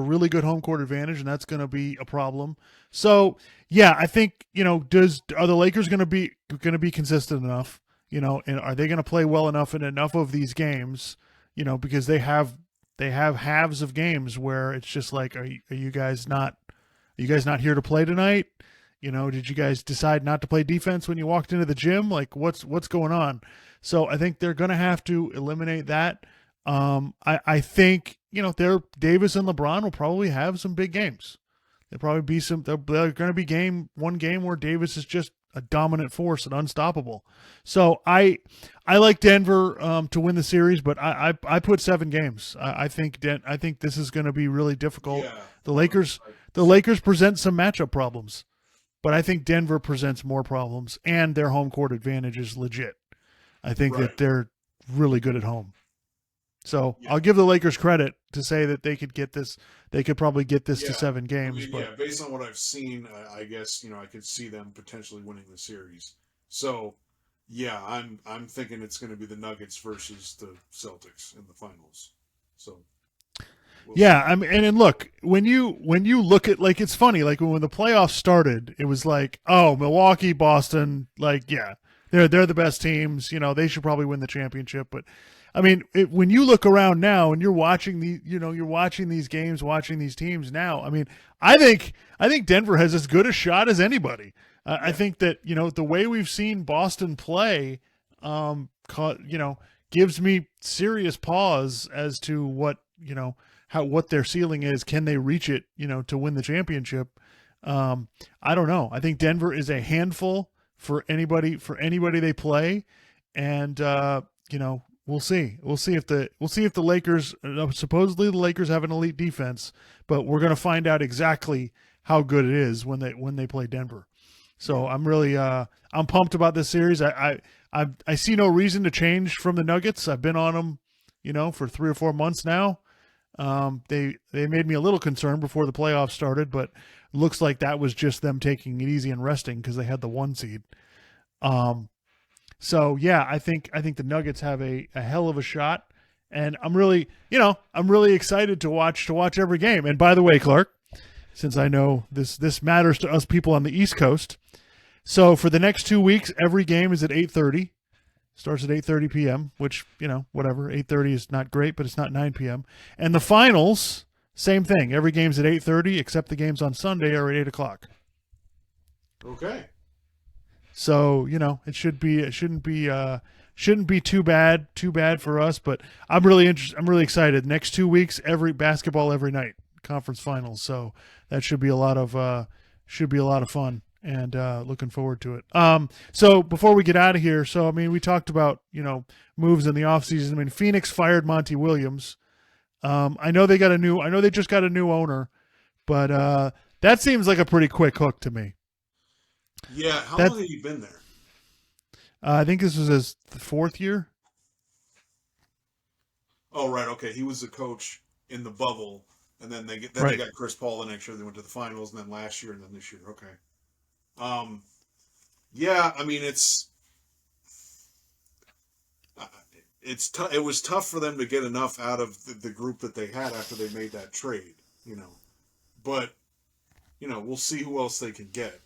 really good home court advantage, and that's going to be a problem. So yeah, I think are the Lakers going to be consistent enough? And are they going to play well enough in enough of these games? Because they have halves of games where it's just like, are you guys not here to play tonight? Did you guys decide not to play defense when you walked into the gym? Like, what's going on? So I think they're going to have to eliminate that. I think Davis and LeBron will probably have some big games. There'll probably be they're going to be one game where Davis is just a dominant force and unstoppable. So I like Denver to win the series, but I put 7 games. I think this is going to be really difficult. Yeah. The Lakers present some matchup problems, but I think Denver presents more problems, and their home court advantage is legit. I think that they're really good at home. So yeah. I'll give the Lakers credit to say that they could get this. They could probably get this to 7 games. I mean, but based on what I've seen, I guess I could see them potentially winning the series. So, yeah, I'm thinking it's going to be the Nuggets versus the Celtics in the finals. So, see. I mean, and look, when you look at, like, it's funny, like when the playoffs started, it was like, oh, Milwaukee, Boston, like, yeah, they're the best teams. They should probably win the championship, but. I mean, when you look around now and you're watching these games, watching these teams now. I mean, I think Denver has as good a shot as anybody. I think that the way we've seen Boston play, gives me serious pause as to what their ceiling is. Can they reach it? To win the championship. I don't know. I think Denver is a handful for anybody they play, and We'll see. We'll see if the Lakers, supposedly the Lakers have an elite defense, but we're going to find out exactly how good it is when they play Denver. So I'm really I'm pumped about this series. I see no reason to change from the Nuggets. I've been on them, for 3 or 4 months now. They made me a little concerned before the playoffs started, but it looks like that was just them taking it easy and resting because they had the 1 seed. So yeah, I think the Nuggets have a hell of a shot, And I'm really, I'm really excited to watch every game. And by the way, Clark, since I know this matters to us people on the East Coast, so for the next 2 weeks, every game is at 8:30. Starts at 8:30 p.m., which, whatever. 8:30 is not great, but it's not 9 p.m. And the finals, same thing. Every game's at 8:30, except the games on Sunday are at 8 o'clock. Okay. So, it shouldn't be too bad for us, but I'm really interested. I'm really excited. Next 2 weeks, every basketball every night, conference finals. So that should be a lot of fun, and looking forward to it. So before we get out of here, we talked about, moves in the offseason. Phoenix fired Monty Williams. I know they just got a new owner, but that seems like a pretty quick hook to me. Yeah, how long have you been there? I think this was his fourth year. Oh, right. Okay, he was the coach in the bubble, and then they got Chris Paul the next year. They went to the finals, and then last year, and then this year. Okay. Yeah. It was tough for them to get enough out of the group that they had after they made that trade. But we'll see who else they can get.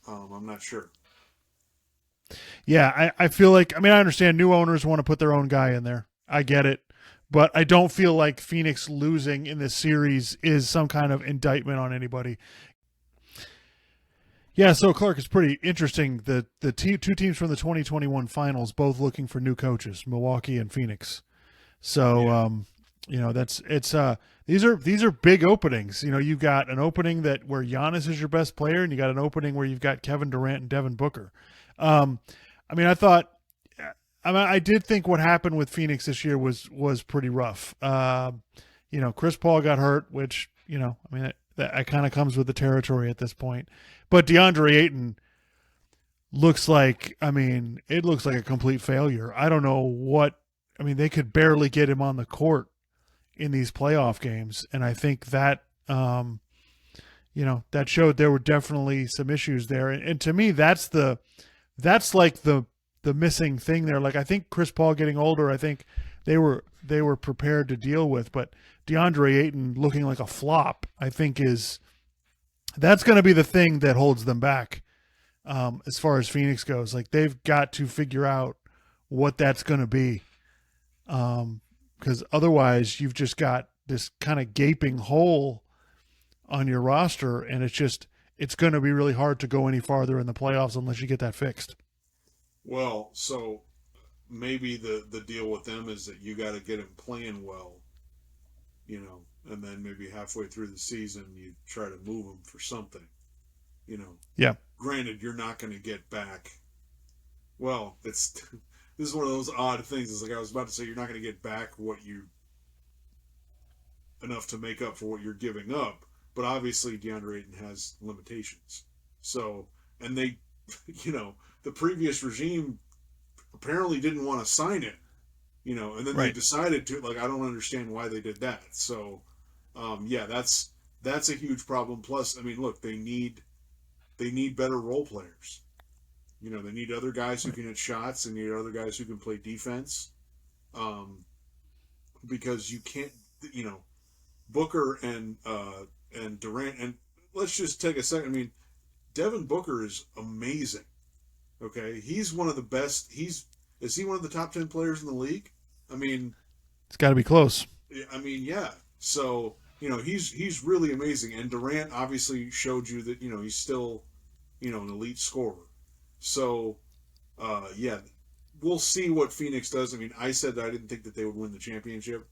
I'm not sure. Yeah, I feel like, I understand new owners want to put their own guy in there. I get it. But I don't feel like Phoenix losing in this series is some kind of indictment on anybody. Yeah, so Clark, it's pretty interesting. The two teams from the 2021 finals both looking for new coaches, Milwaukee and Phoenix. So, these are big openings. You've got an opening where Giannis is your best player, and you got an opening where you've got Kevin Durant and Devin Booker. I did think what happened with Phoenix this year was pretty rough. Chris Paul got hurt, which, that kind of comes with the territory at this point. But DeAndre Ayton looks like a complete failure. I don't know they could barely get him on the court in these playoff games. And I think that, that showed there were definitely some issues there. And to me, that's like the missing thing there. Like, I think Chris Paul getting older, I think they were prepared to deal with, but DeAndre Ayton looking like a flop, I think that's going to be the thing that holds them back. As far as Phoenix goes, like, they've got to figure out what that's going to be. Because otherwise you've just got this kind of gaping hole on your roster, and it's going to be really hard to go any farther in the playoffs unless you get that fixed. Well, so maybe the deal with them is that you got to get them playing well, and then maybe halfway through the season you try to move them for something, Yeah. Granted, you're not going to get back. Well, this is one of those odd things. It's like I was about to say, you're not going to get back enough to make up for what you're giving up. But obviously, DeAndre Ayton has limitations. So, and they, the previous regime apparently didn't want to sign it, and then they decided to. Like, I don't understand why they did that. So, that's a huge problem. Plus, look, they need better role players. They need other guys who can hit shots. They need other guys who can play defense. Because you can't, Booker and Durant, and let's just take a second. Devin Booker is amazing. Okay, he's one of the best. Is he one of the top 10 players in the league? It's got to be close. Yeah. So he's really amazing. And Durant obviously showed you that he's still an elite scorer. So we'll see what Phoenix does. I said that I didn't think that they would win the championship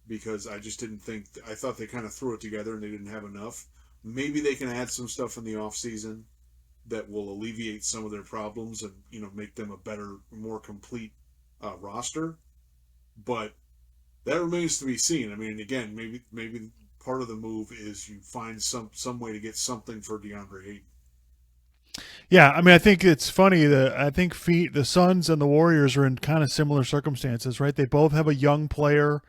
because I just didn't think. I thought they kind of threw it together and they didn't have enough. Maybe they can add some stuff in the offseason that will alleviate some of their problems and make them a better, more complete roster. But that remains to be seen. Again, maybe part of the move is you find some way to get something for DeAndre Ayton. Yeah, I think it's funny that I think the Suns and the Warriors are in kind of similar circumstances, right? They both have a young player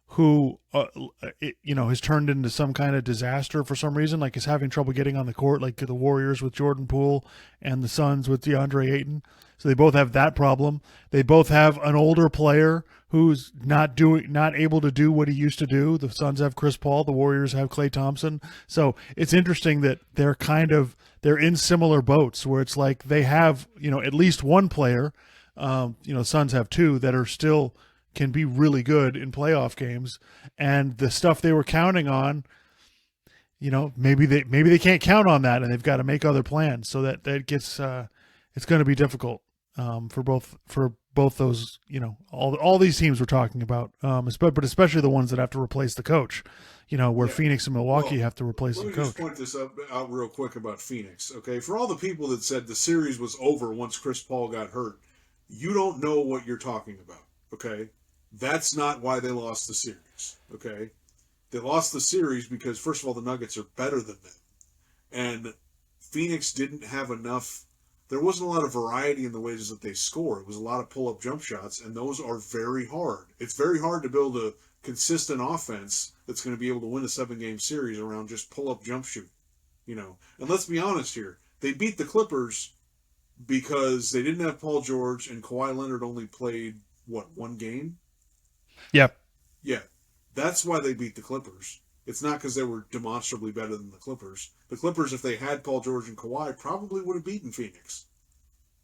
who, has turned into some kind of disaster for some reason, like is having trouble getting on the court, like the Warriors with Jordan Poole and the Suns with DeAndre Ayton. So they both have that problem. They both have an older player who's not able to do what he used to do. The Suns have Chris Paul, the Warriors have Klay Thompson. So it's interesting that they're in similar boats where it's like they have, at least one player, Suns have two that are still can be really good in playoff games, and the stuff they were counting on, maybe they can't count on that, and they've got to make other plans. So that gets it's going to be difficult for both those, all these teams we're talking about, but especially the ones that have to replace the coach, where Phoenix and Milwaukee have to replace the coach. Let me just point this out real quick about Phoenix, okay? For all the people that said the series was over once Chris Paul got hurt, you don't know what you're talking about, okay? That's not why they lost the series, okay? They lost the series because, first of all, the Nuggets are better than them. And Phoenix didn't have enough. There wasn't a lot of variety in the ways that they score. It was a lot of pull-up jump shots, and those are very hard. It's very hard to build a consistent offense that's going to be able to win a 7-game series around just pull-up jump shoot. And let's be honest here. They beat the Clippers because they didn't have Paul George, and Kawhi Leonard only played, one game? Yep. Yeah. That's why they beat the Clippers. It's not because they were demonstrably better than the Clippers. The Clippers, if they had Paul George and Kawhi, probably would have beaten Phoenix.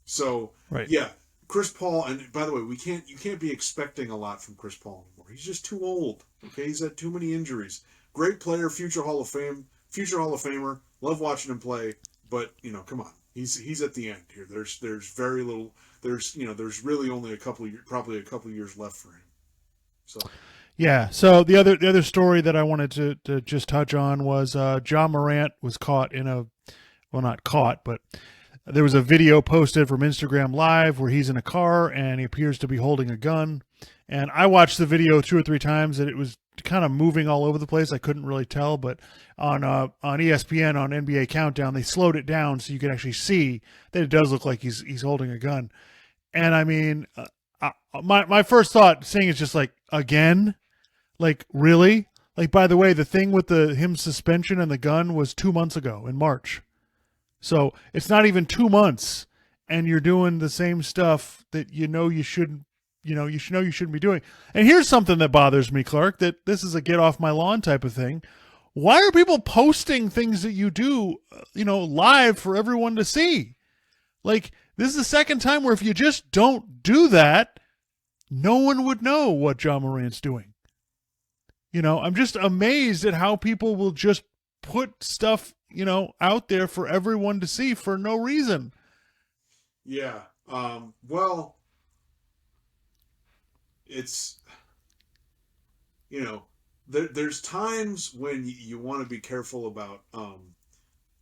So, right. Yeah, Chris Paul, and by the way, you can't be expecting a lot from Chris Paul anymore. He's just too old. Okay, he's had too many injuries. Great player, future Hall of Famer. Love watching him play, but come on, he's at the end here. There's very little. There's really only probably a couple years left for him. So. Yeah. So the other story that I wanted to just touch on was Ja Morant was caught not caught, but there was a video posted from Instagram Live where he's in a car and he appears to be holding a gun. And I watched the video 2 or 3 times and it was kind of moving all over the place. I couldn't really tell, but on ESPN on NBA Countdown they slowed it down so you could actually see that it does look like he's holding a gun. And I mean, my first thought seeing is just like, again. Like, really? Like, by the way, the thing with him suspension and the gun was 2 months ago in March. So it's not even 2 months and you're doing the same stuff that you shouldn't be doing. And here's something that bothers me, Clark, that this is a get off my lawn type of thing. Why are people posting things that you do, live for everyone to see? Like, this is the second time where if you just don't do that, no one would know what Ja Morant's doing. I'm just amazed at how people will just put stuff, out there for everyone to see for no reason. Yeah. Well, it's, there's times when you want to be careful about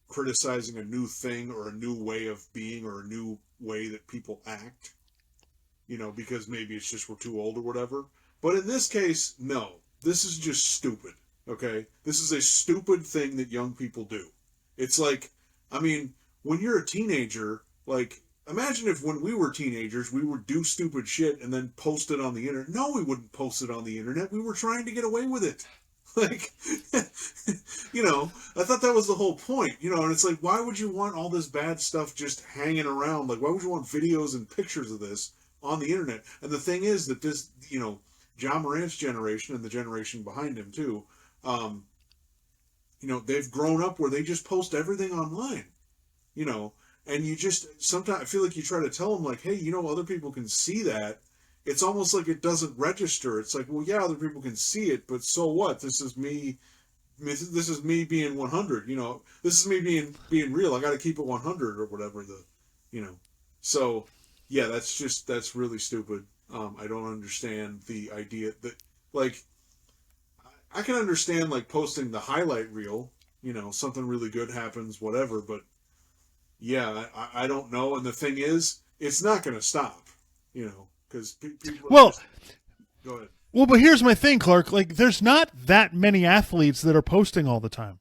criticizing a new thing or a new way of being or a new way that people act, because maybe it's just we're too old or whatever. But in this case, no. This is just stupid, okay? This is a stupid thing that young people do. It's like, when you're a teenager, like, imagine if when we were teenagers, we would do stupid shit and then post it on the internet. No, we wouldn't post it on the internet. We were trying to get away with it. Like, I thought that was the whole point, and it's like, why would you want all this bad stuff just hanging around? Like, why would you want videos and pictures of this on the internet? And the thing is that this, Ja Morant's generation and the generation behind him too, they've grown up where they just post everything online, and you just sometimes I feel like you try to tell them like, hey, other people can see that. It's almost like it doesn't register. It's like, well, yeah, other people can see it, but so what? This is me being 100. This is me being real. I got to keep it 100 or whatever So, yeah, that's really stupid. I don't understand the idea that, like, I can understand, like, posting the highlight reel, something really good happens, whatever, but, yeah, I don't know, and the thing is, it's not going to stop, because people... Well, go ahead. Well, but here's my thing, Clark, like, there's not that many athletes that are posting all the time.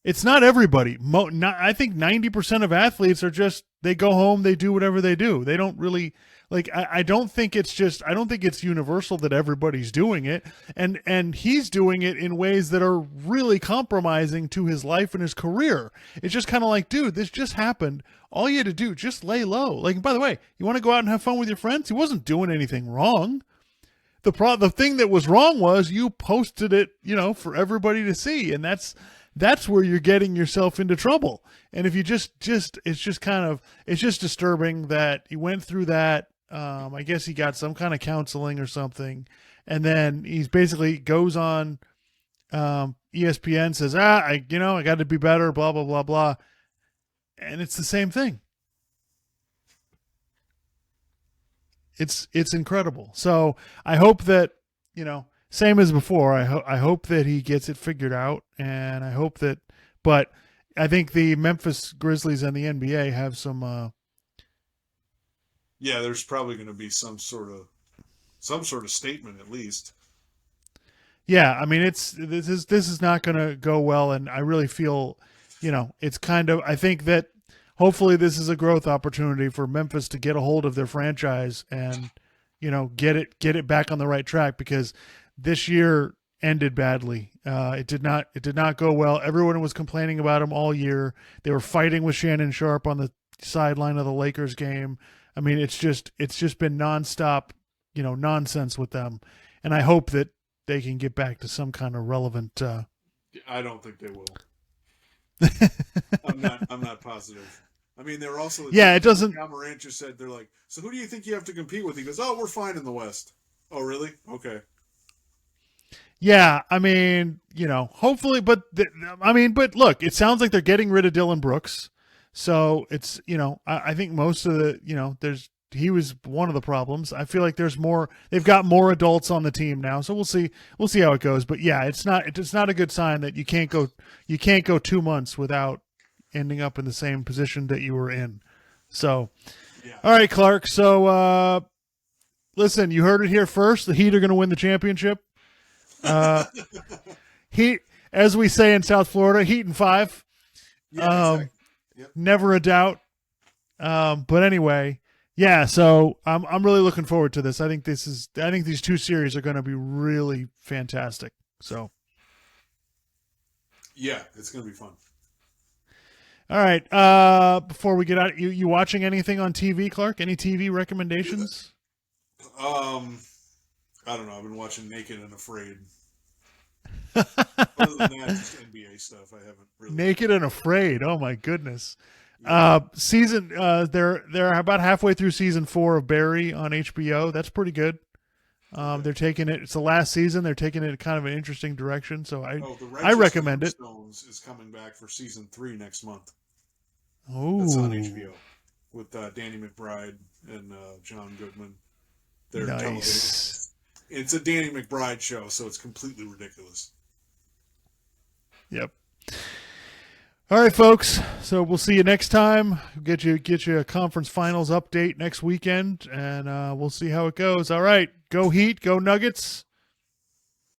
It's not everybody. I think 90% of athletes are just, they go home, they do whatever they do. They don't really... Like, I don't think it's universal that everybody's doing it. And he's doing it in ways that are really compromising to his life and his career. It's just kind of like, dude, this just happened. All you had to do, just lay low. Like, by the way, you want to go out and have fun with your friends? He wasn't doing anything wrong. the thing that was wrong was you posted it, for everybody to see, and that's where you're getting yourself into trouble. And if you just it's just disturbing that he went through that. I guess he got some kind of counseling or something, and then he's basically goes on ESPN, says, I got to be better, blah blah blah blah, and it's the same thing. It's incredible. So I hope that, same as before. I hope that he gets it figured out, and I hope that. But I think the Memphis Grizzlies and the NBA have some. Yeah, there's probably going to be some sort of statement at least. Yeah, I mean this is not going to go well, and I really feel, it's kind of. I think that hopefully this is a growth opportunity for Memphis to get a hold of their franchise and, get it back on the right track, because this year ended badly. It did not go well. Everyone was complaining about him all year. They were fighting with Shannon Sharp on the sideline of the Lakers game. I mean, it's just been nonstop, nonsense with them. And I hope that they can get back to some kind of relevant. I don't think they will. I'm not positive. I mean, they're also it doesn't. John Morant just said they're like, so who do you think you have to compete with? He goes, oh, we're fine in the West. Oh, really? Okay. Yeah, I mean, hopefully, but look, it sounds like they're getting rid of Dylan Brooks, so it's I think most of the he was one of the problems. I feel like there's more. They've got more adults on the team now, so we'll see how it goes. But yeah, it's not a good sign that you can't go 2 months without ending up in the same position that you were in. So, yeah. All right, Clark. So, listen, you heard it here first. The Heat are going to win the championship. Heat, as we say in South Florida, Heat in 5. Yeah, exactly. Yep. Never a doubt. But anyway, yeah. So I'm really looking forward to this. I think these two series are going to be really fantastic. So, yeah, it's going to be fun. All right. Before we get out, you watching anything on TV, Clark? Any TV recommendations? I don't know. I've been watching Naked and Afraid. Other than that, just NBA stuff. I haven't really. Naked and Afraid. Oh my goodness. Yeah. They're about halfway through season 4 of Barry on HBO. That's pretty good. They're taking it. It's the last season. They're taking it kind of an interesting direction. So I recommend it. Stones is coming back for season 3 next month. Oh, that's on HBO with Danny McBride and John Goodman. They're nice. It's a Danny McBride show, so it's completely ridiculous. Yep. All right, folks. So we'll see you next time. Get you a conference finals update next weekend, and we'll see how it goes. All right. Go Heat. Go Nuggets.